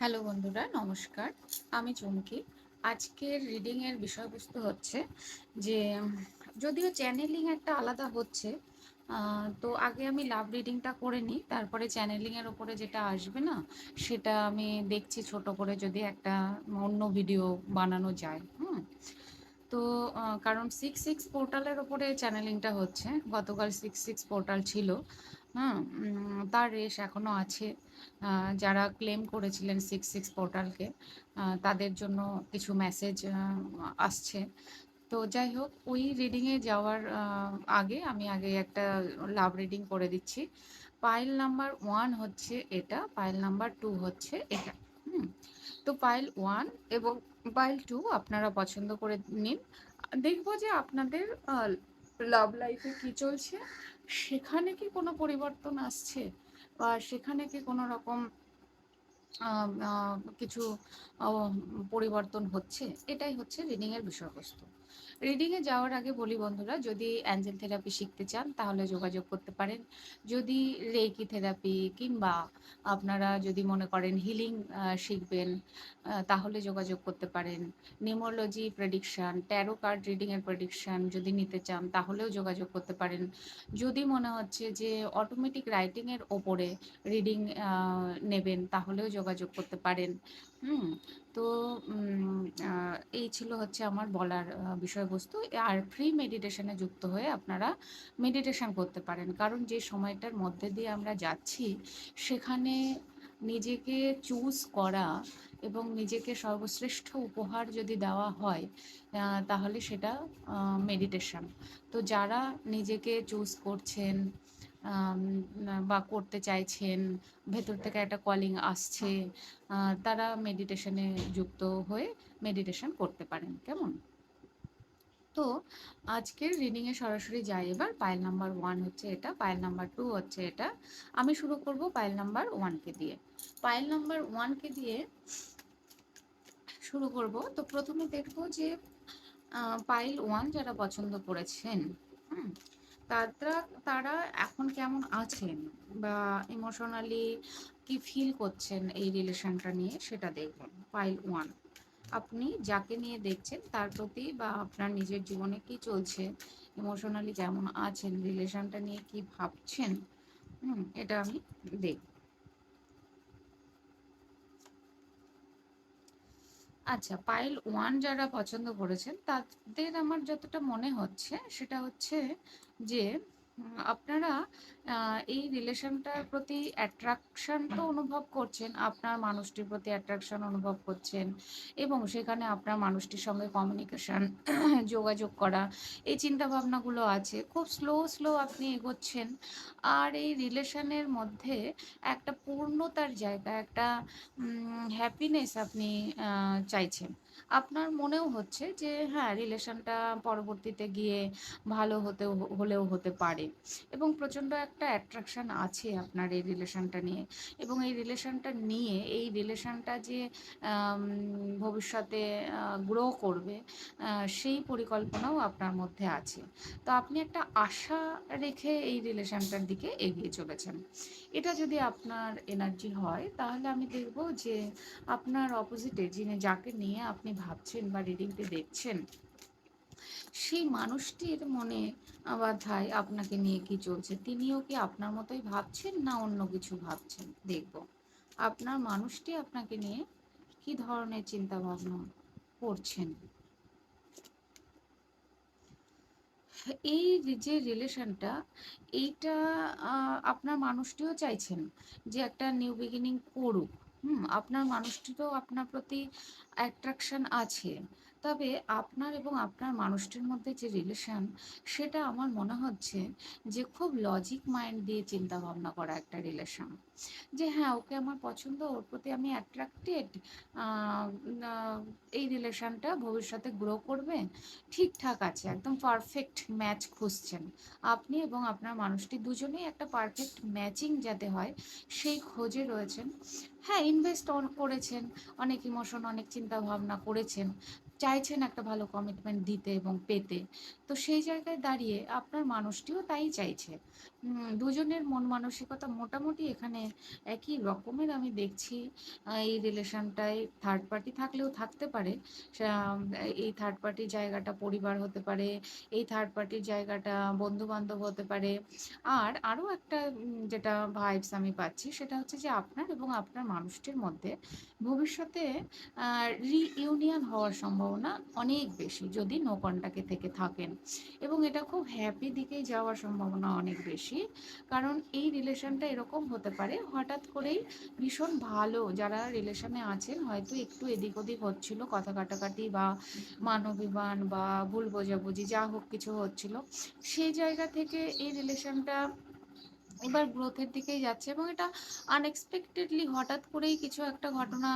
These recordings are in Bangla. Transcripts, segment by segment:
হ্যালো বন্ধুরা, নমস্কার। আমি চুমকি। আজকের রিডিংয়ের বিষয়বস্তু হচ্ছে যে যদিও চ্যানেলিং একটা আলাদা হচ্ছে, তো আগে আমি লাভ রিডিংটা করে নিই, তারপরে চ্যানেলিংয়ের ওপরে যেটা আসবে না সেটা আমি দেখছি ছোট করে যদি একটা অন্য ভিডিও বানানো যায়। তো কারণ 6 পোর্টালের ওপরে চ্যানেলিংটা হচ্ছে। গতকাল 6 পোর্টাল ছিল। তার রেশ এখনও আছে। যারা ক্লেম করেছিলেন 6 পোর্টালকে, তাদের জন্য কিছু মেসেজ আসছে। তো যাই হোক, ওই রিডিংয়ে যাওয়ার আগে একটা লাভ রিডিং করে দিচ্ছি। পাইল নাম্বার 1 হচ্ছে এটা, পাইল নাম্বার 2 হচ্ছে এটা। হুম তো পাইল 1 এবং পাইল 2 আপনারা পছন্দ করে নিন। দেখবো যে আপনাদের লাভ লাইফে কি চলছে, সেখানে কি কোনো পরিবর্তন আসছে, বা সেখানে কি কোনো রকম কিছু পরিবর্তন হচ্ছে। এটাই হচ্ছে রিডিংয়ের বিষয়বস্তু। রিডিংয়ে যাওয়ার আগে বলি বন্ধুরা, যদি অ্যাঞ্জেল থেরাপি শিখতে চান তাহলে যোগাযোগ করতে পারেন। যদি রেকি থেরাপি কিংবা আপনারা যদি মনে করেন হিলিং শিখবেন, তাহলে যোগাযোগ করতে পারেন। নিউমোলজি প্রেডিকশান, ট্যারো কার্ড রিডিংয়ের প্রেডিকশান যদি নিতে চান তাহলেও যোগাযোগ করতে পারেন। যদি মনে হচ্ছে যে অটোমেটিক রাইটিংয়ের ওপরে রিডিং নেবেন তাহলেও যোগাযোগ করতে পারেন। হুম তো এই ছিল হচ্ছে আমার বলার বিষয়বস্তু। আর ফ্রি মেডিটেশনে যুক্ত হয়ে আপনারা মেডিটেশন করতে পারেন, কারণ যে সময়টার মধ্যে দিয়ে আমরা যাচ্ছি সেখানে নিজেকে চুজ করা এবং নিজেকে সর্বশ্রেষ্ঠ উপহার যদি দেওয়া হয়, তাহলে সেটা মেডিটেশন। তো যারা নিজেকে চুজ করছেন বা করতে চাইছেন, ভেতর থেকে একটা কলিং আসছে, তারা মেডিটেশনে যুক্ত হয়ে মেডিটেশন করতে পারেন। কেমন? তো আজকের রিডিংয়ে সরাসরি যাই। এবার পাইল নাম্বার 1 হচ্ছে এটা, পাইল নাম্বার 2 হচ্ছে এটা। আমি শুরু করব পাইল নাম্বার 1কে দিয়ে। পাইল নাম্বার 1কে দিয়ে শুরু করব। তো প্রথমে দেখব যে পাইল 1 যারা পছন্দ করেছেন, হুম তারা তারা এখন কেমন আছেন, বা ইমোশনালি কি ফিল করছেন এই রিলেশনটা নিয়ে, সেটা দেখবেন। পাইল 1, আপনি যাকে নিয়ে দেখছেন তার প্রতি বা আপনার নিজের জীবনে কি চলছে, ইমোশনালি কেমন আছেন, রিলেশনটা নিয়ে কি ভাবছেন, এটা আমি দেখব। আচ্ছা, পাইল 1 যারা পছন্দ করেছেন তাদের আমার যতটা মনে হচ্ছে সেটা হচ্ছে যে আপনারা এই রিলেশনটার প্রতি অ্যাট্রাকশন তো অনুভব করছেন, আপনার মানুষটির প্রতি অ্যাট্রাকশন অনুভব করছেন, এবং সেখানে আপনার মানুষটির সঙ্গে কমিউনিকেশন যোগাযোগ করা, এই চিন্তাভাবনাগুলো আছে। খুব স্লো স্লো আপনি এগোচ্ছেন। আর এই রিলেশনের মধ্যে একটা পূর্ণতার জায়গা, একটা হ্যাপিনেস আপনি চাইছেন। আপনার মনেও হচ্ছে যে হ্যাঁ, রিলেশনটা পরবর্তীতে গিয়ে ভালো হলেও হতে পারে, এবং প্রচণ্ড একটা অ্যাট্রাকশন আছে আপনার এই রিলেশনটা নিয়ে। এবং এই রিলেশনটা যে আম, ভবিষ্যতে গ্রো করবে, সেই পরিকল্পনাও আপনার মধ্যে আছে। তো আপনি একটা আশা রেখে এই রিলেশনটার দিকে এগিয়ে চলেছেন। এটা যদি আপনার এনার্জি হয় তাহলে আমি দেখব যে আপনার অপোজিটে যাকে নিয়ে আপনি ভাবছেন বা রিডিংটি দেখছেন, সেই মানুষটির মনে বাধায় আপনাকে নিয়ে কি চলছে, তিনিও কি আপনার মতোই ভাবছেন না অন্য কিছু ভাবছেন, দেখব আপনার মানুষটি আপনাকে নিয়ে কি ধরনের চিন্তা ভাবনা করছেন। এই যে রিলেশনটা, এইটা আপনার মানুষটিও চাইছেন যে একটা নিউ বিগিনিং করুক। আপনার মানুষটিরও আপনার প্রতি অ্যাট্রাকশন আছে। তবে আপনার এবং আপনার মানুষটির মধ্যে যে রিলেশন, সেটা আমার মনে হচ্ছে যে খুব লজিক মাইন্ড দিয়ে চিন্তা ভাবনা করা একটা রিলেশন। যে হ্যাঁ, ওকে আমার পছন্দ, ওর প্রতি আমি অ্যাট্রাক্টেড, এই রিলেশনটা ভবিষ্যতে গ্রো করবে, ঠিকঠাক আছে, একদম পারফেক্ট ম্যাচ খুঁজছেন আপনি এবং আপনার মানুষটি, দুজনেই একটা পারফেক্ট ম্যাচিং যাতে হয় সেই খোঁজে রয়েছেন। হ্যাঁ, ইনভেস্ট করেছেন, অনেক ইমোশন, অনেক চিন্তা ভাবনা করেছেন, চাইছেন একটা ভালো কমিটমেন্ট দিতে এবং পেতে। তো সেই জায়গায় দাঁড়িয়ে আপনার মানুষটিও তাই চাইছে। দুজনের মন মানসিকতা মোটামুটি এখানে একই রকমের আমি দেখছি। এই রিলেশনটায় থার্ড পার্টি থাকলেও থাকতে পারে। সা এই থার্ড পার্টির জায়গাটা পরিবার হতে পারে, এই থার্ড পার্টির জায়গাটা বন্ধু-বান্ধব হতে পারে। আর আরো একটা যেটা ভাইবস আমি পাচ্ছি সেটা হচ্ছে যে আপনার এবং আপনার মানুষটির মধ্যে ভবিষ্যতে রিইউনিয়ন হওয়ার সম্ভাবনা অনেক বেশি যদি নো কন্টাক্টে থেকে থাকেন, এবং এটা খুব হ্যাপি দিকেই যাওয়ার সম্ভাবনা অনেক বেশি। কারণ এই রিলেশনটা এরকম হতে পারে হঠাৎ করেই ভীষণ ভালো যারা রিলেশনে আছেন, হয়তো একটু এদিক ওদিক হচ্ছিল কথা কাটাকাটি বা মানবিমান বা ভুল বোঝাবুঝি যা হোক কিছু হচ্ছিল, সেই জায়গা থেকে এই রিলেশনটা এবার গ্রোথের দিকেই যাচ্ছে, এবং এটা আনএক্সপেক্টেডলি হঠাৎ করেই কিছু একটা ঘটনা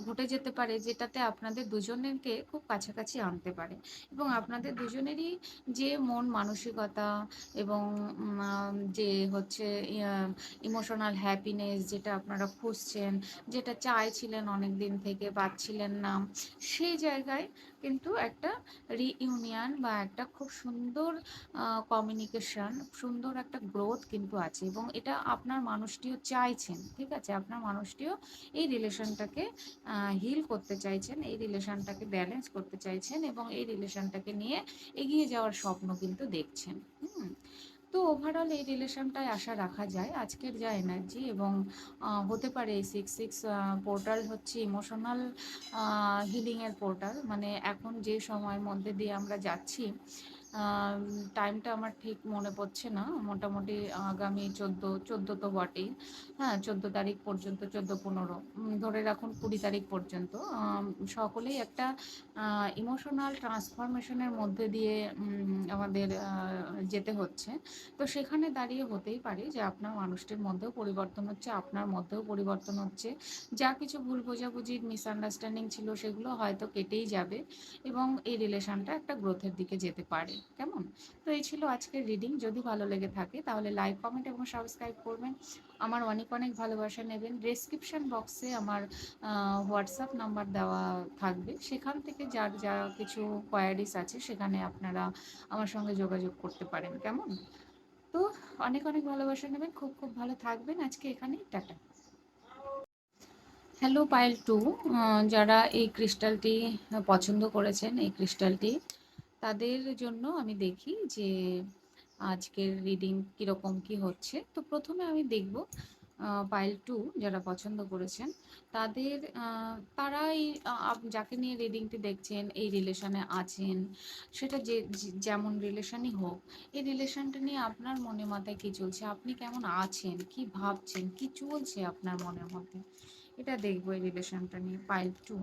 ঘটে যেতে পারে যেটাতে আপনাদের দুজনেরকে খুব কাছাকাছি আনতে পারে, এবং আপনাদের দুজনেরই যে মন মানসিকতা এবং যে হচ্ছে ইমোশনাল হ্যাপিনেস যেটা আপনারা খুঁজছেন, যেটা চাইছিলেন অনেক দিন থেকে পাচ্ছিলেন না, সেই জায়গায় কিন্তু একটা রিইউনিয়ন বা একটা খুব সুন্দর কমিউনিকেশন, সুন্দর একটা গ্রোথ কিন্তু আছে, এবং এটা আপনার মানুষটিও চাইছেন। ঠিক আছে, আপনার মানুষটিও এই রিলেশনটাকে হিল করতে চাইছেন, এই রিলেশনটাকে ব্যালেন্স করতে চাইছেন, এবং এই রিলেশনটাকে নিয়ে এগিয়ে যাওয়ার স্বপ্ন কিন্তু দেখছেন। হুম। তো ওভারঅল এই রিলেশনটায় আশা রাখা যায় আজকের যা এনার্জি, এবং হতে পারে এই 6-6 পোর্টাল হচ্ছে ইমোশনাল হিলিংয়ের পোর্টাল। মানে এখন যে সময়ের মধ্যে দিয়ে আমরা যাচ্ছি, টাইমটা আমার ঠিক মনে পড়ছে না, মোটামুটি আগামী 14 তো বটেই, হ্যাঁ 14 তারিখ পর্যন্ত, 14-15 ধরে রাখুন 20 তারিখ পর্যন্ত সকলেই একটা ইমোশনাল ট্রান্সফরমেশনের মধ্যে দিয়ে আমাদের যেতে হচ্ছে। তো সেখানে দাঁড়িয়ে হতেই পারে যে আপনার মানুষটির মধ্যেও পরিবর্তন হচ্ছে, আপনার মধ্যেও পরিবর্তন হচ্ছে, যা কিছু ভুল বোঝাবুঝির মিসআন্ডারস্ট্যান্ডিং ছিল সেগুলো হয়তো কেটেই যাবে, এবং এই রিলেশনটা একটা গ্রোথের দিকে যেতে পারে। কেমন? তো এই ছিল আজকের রিডিং। যদি ভালো লেগে থাকে তাহলে লাইক, কমেন্ট এবং সাবস্ক্রাইব করবেন। আমার অনেক অনেক ভালোবাসা নেবেন। ডেসক্রিপশন বক্সে আমার হোয়াটসঅ্যাপ নাম্বার দেওয়া থাকবে, সেখান থেকে যার যা কিছু কোয়ারিজ আছে সেখানে আপনারা আমার সঙ্গে যোগাযোগ করতে পারেন। কেমন? তো অনেক অনেক ভালোবাসা নেবেন, খুব খুব ভালো থাকবেন। আজকে এখানেই, টাটা। হ্যালো পাইল টু, যারা এই ক্রিস্টালটি পছন্দ করেছেন, এই ক্রিস্টালটি তাদের জন্য আমি দেখি যে আজকের রিডিং কীরকম কি হচ্ছে। তো প্রথমে আমি দেখব পাইল টু যারা পছন্দ করেছেন তাদের, তারা এই যাকে নিয়ে রিডিংটি দেখছেন এই রিলেশনে আছেন, সেটা যেমন রিলেশনই হোক, এই রিলেশনটা নিয়ে আপনার মনে মাথায় কী চলছে, আপনি কেমন আছেন, কি ভাবছেন, কি চলছে আপনার মনের মধ্যে, এটা দেখবো এই রিলেশনটা নিয়ে। Pile two.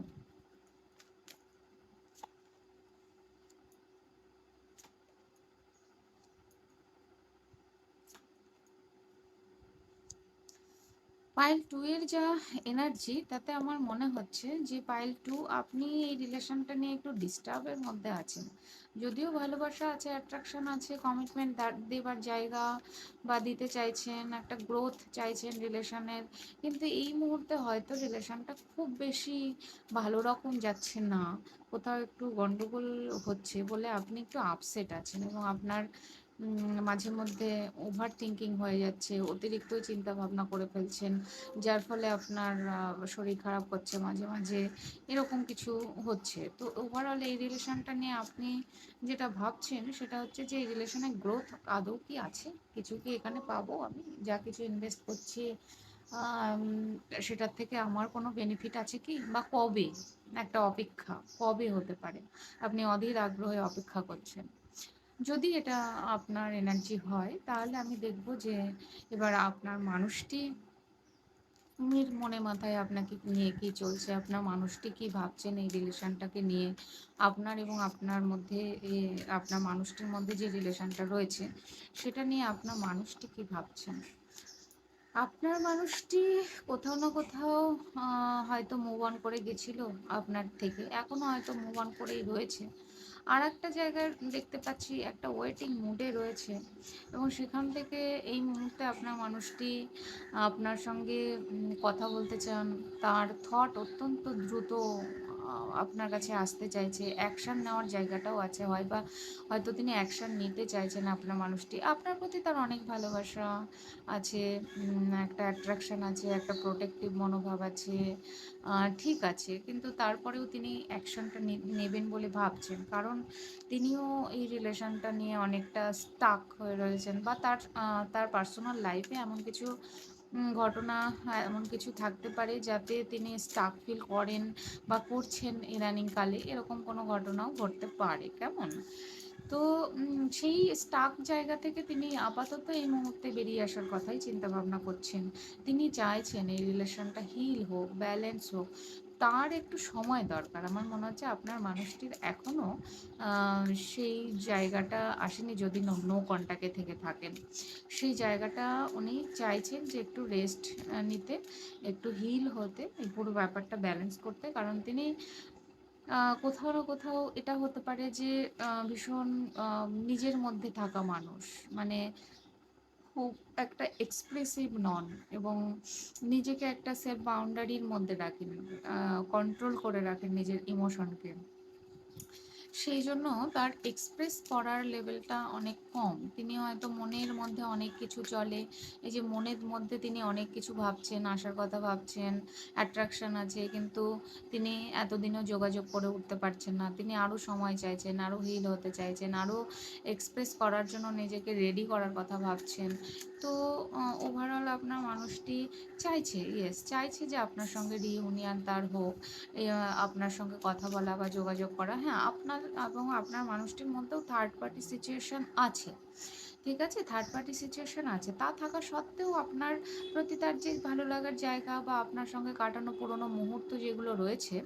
পাইল টু এর যা এনার্জি তাতে আমার মনে হচ্ছে যে পাইল টু আপনি এই রিলেশনটা নিয়ে একটু ডিস্টার্বের মধ্যে আছেন। যদিও ভালোবাসা আছে, অ্যাট্রাকশন আছে, কমিটমেন্ট দেবার জায়গা বা দিতে চাইছেন, একটা গ্রোথ চাইছেন রিলেশনের, কিন্তু এই মুহূর্তে হয়তো রিলেশনটা খুব বেশি ভালো রকম যাচ্ছে না, কোথাও একটু গন্ডগোল হচ্ছে বলে আপনি একটু আপসেট আছেন, এবং আপনার মাঝে মধ্যে ওভার থিঙ্কিং হয়ে যাচ্ছে, অতিরিক্ত চিন্তা ভাবনা করে ফেলছেন, যার ফলে আপনার শরীর খারাপ করছে মাঝে মাঝে, এরকম কিছু হচ্ছে। তো ওভারঅল এই রিলেশনটা নিয়ে আপনি যেটা ভাবছেন সেটা হচ্ছে যে এই রিলেশনে গ্রোথ আদৌ কি আছে, কিছু কি এখানে পাবো, আমি যা কিছু ইনভেস্ট করছি আম, সেটার থেকে আমার কোনো বেনিফিট আছে কি, বা কবে, একটা অপেক্ষা কবে হতে পারে, আপনি অধীর আগ্রহে অপেক্ষা করছেন। যদি এটা আপনার এনার্জি হয় তাহলে আমি দেখব যে এবার আপনার মানুষটি মনে মাথায় আপনাকে নিয়ে কি চলছে, আপনার মানুষটি কি ভাবছেন এই রিলেশনটাকে নিয়ে, আপনার এবং আপনার মধ্যে আপনার মানুষটির মধ্যে যে রিলেশনটা রয়েছে সেটা নিয়ে আপনার মানুষটি কি ভাবছেন। আপনার মানুষটি কোথাও না কোথাও হয়তো মুভ অন করে গেছিল আপনার থেকে, এখনো হয়তো মুভ অন করেই রয়েছে, আর একটা জায়গায় দেখতে পাচ্ছি একটা ওয়েটিং মুডে রয়েছে, এবং সেখান থেকে এই মুহূর্তে আপনার মানুষটি আপনার সঙ্গে কথা বলতে চান, তার থট অত্যন্ত দ্রুত আপনার কাছে আসতে চাইছে, অ্যাকশন নেওয়ার জায়গাটাও আছে, হয় বা হয়তো তিনি অ্যাকশন নিতে চাইছেন আপনার মানুষটি, আপনার প্রতি তার অনেক ভালোবাসা আছে, একটা অ্যাট্রাকশন আছে, একটা প্রোটেক্টিভ মনোভাব আছে, ঠিক আছে, কিন্তু তারপরেও তিনি অ্যাকশনটা নেবেন বলে ভাবছেন, কারণ তিনিও এই রিলেশনটা নিয়ে অনেকটা স্টাক হয়ে রয়েছেন, বা তার পার্সোনাল লাইফে এমন কিছু ঘটনা, এমন কিছু থাকতে পারে যাতে তিনি স্টাক ফিল করেন বা করছেন ইদানিং কালে, এরকম কোনো ঘটনাও ঘটতে পারে, কেমন? তো সেই স্টাক জায়গা থেকে তিনি আপাতত এই মুহূর্তে বেরিয়ে আসার কথাই চিন্তা ভাবনা করছেন। তিনি চাইছেন এই রিলেশনটা হিল হোক, ব্যালেন্স হোক। তার একটু সময় দরকার। আমার মনে হচ্ছে আপনার মানুষটির এখনো সেই জায়গাটা আসেনি, যদি নো কন্টাক্টে থেকে থাকেন। সেই জায়গাটা উনি চাইছেন যে একটু রেস্ট নিতে, একটু হিল হতে, এই পুরো ব্যাপারটা ব্যালেন্স করতে। কারণ তিনি কোথাও না কোথাও এটা হতে পারে যে ভীষণ নিজের মধ্যে থাকা মানুষ। মানে খুব একটা এক্সপ্রেসিভ নন, এবং নিজেকে একটা সেফ বাউন্ডারির মধ্যে রাখেন, কন্ট্রোল করে রাখেন নিজের ইমোশনকে। সেই জন্য তার এক্সপ্রেস করার লেভেলটা অনেক কম। তিনি হয়তো মনের মধ্যে অনেক কিছু চলে। এই যে মনের মধ্যে তিনি অনেক কিছু ভাবছেন, আশার কথা ভাবছেন, অ্যাট্রাকশন আছে, কিন্তু তিনি এতদিনও যোগাযোগ করে উঠতে পারছেন না। তিনি আরও সময় চাইছেন, আরও হিল হতে চাইছেন, আরও এক্সপ্রেস করার জন্য নিজেকে রেডি করার কথা ভাবছেন। তো ওভারঅল আপনার মানুষটি চাইছে, ইয়েস, চাইছে যে আপনার সঙ্গে রিইউনিয়ন তার হোক, আপনার সঙ্গে কথা বলা বা যোগাযোগ করা। হ্যাঁ, আপনার এবং আপনার মানুষটির মধ্যেও থার্ড পার্টি সিচুয়েশন আছে। ঠিক আছে, থার্ড পার্টি সিচুয়েশন আছে, তা থাকা সত্ত্বেও আপনার প্রতি তার যে ভালো লাগার জায়গা বা আপনার সঙ্গে কাটানো পুরোনো মুহূর্ত যেগুলো রয়েছে,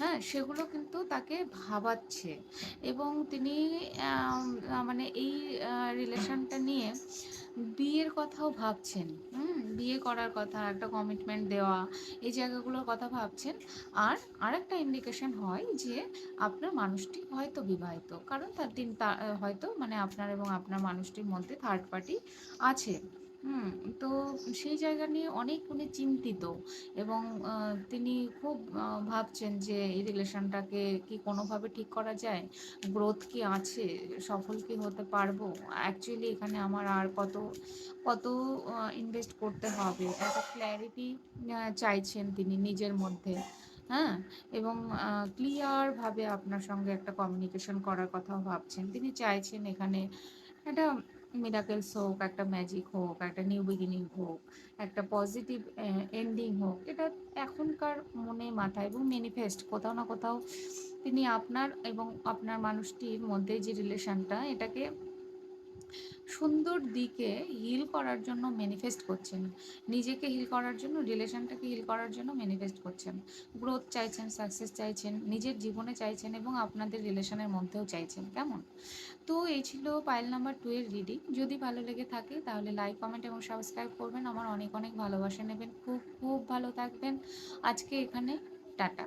হ্যাঁ, সেগুলো কিন্তু তাকে ভাবাচ্ছে। এবং তিনি মানে এই রিলেশনটা নিয়ে বিয়ের কথাও ভাবছেন। বিয়ে করার কথা, একটা কমিটমেন্ট দেওয়া, এই জায়গাগুলোর কথা ভাবছেন। আর আরেকটা ইন্ডিকেশন হয় যে আপনার মানুষটি হয়তো বিবাহিত, কারণ তার দিন তা হয়তো মানে আপনার এবং আপনার মানুষটির মধ্যে থার্ড পার্টি আছে। হুম, তো সেই জায়গা নিয়ে অনেক উনি চিন্তিত, এবং তিনি খুব ভাবছেন যে এই রিলেশনটাকে কি কোনোভাবে ঠিক করা যায়, গ্রোথ কি আছে, সফল কি হতে পারবো, অ্যাকচুয়ালি এখানে আমার আর কত কত ইনভেস্ট করতে হবে, একটা ক্ল্যারিটি চাইছেন তিনি নিজের মধ্যে। হ্যাঁ, এবং ক্লিয়ারভাবে আপনার সঙ্গে একটা কমিউনিকেশন করার কথাও ভাবছেন। তিনি চাইছেন এখানে একটা মিরাকেলস হোক, একটা ম্যাজিক হোক, একটা নিউ বিগিনিং হোক, একটা পজিটিভ এন্ডিং হোক। এটা এখনকার মনে মাথায়, এবং ম্যানিফেস্ট কোথাও না কোথাও তিনি আপনার এবং আপনার মানুষটির মধ্যে যে রিলেশনটা, এটাকে সুন্দর দিকে হিল করার জন্য ম্যানিফেস্ট করছেন। নিজেকে হিল করার জন্য, রিলেশনটাকে হিল করার জন্য ম্যানিফেস্ট করছেন। গ্রোথ চাইছেন, সাকসেস চাইছেন, নিজের জীবনে চাইছেন, এবং আপনাদের রিলেশনের মধ্যেও চাইছেন, কেমন? তো এই ছিল পাইল নাম্বার 2 এর রিডিং। যদি ভালো লেগে থাকে তাহলে লাইক, কমেন্ট এবং সাবস্ক্রাইব করবেন। আমার অনেক অনেক ভালোবাসা নেবেন। খুব খুব ভালো থাকবেন। আজকে এখানে টাটা।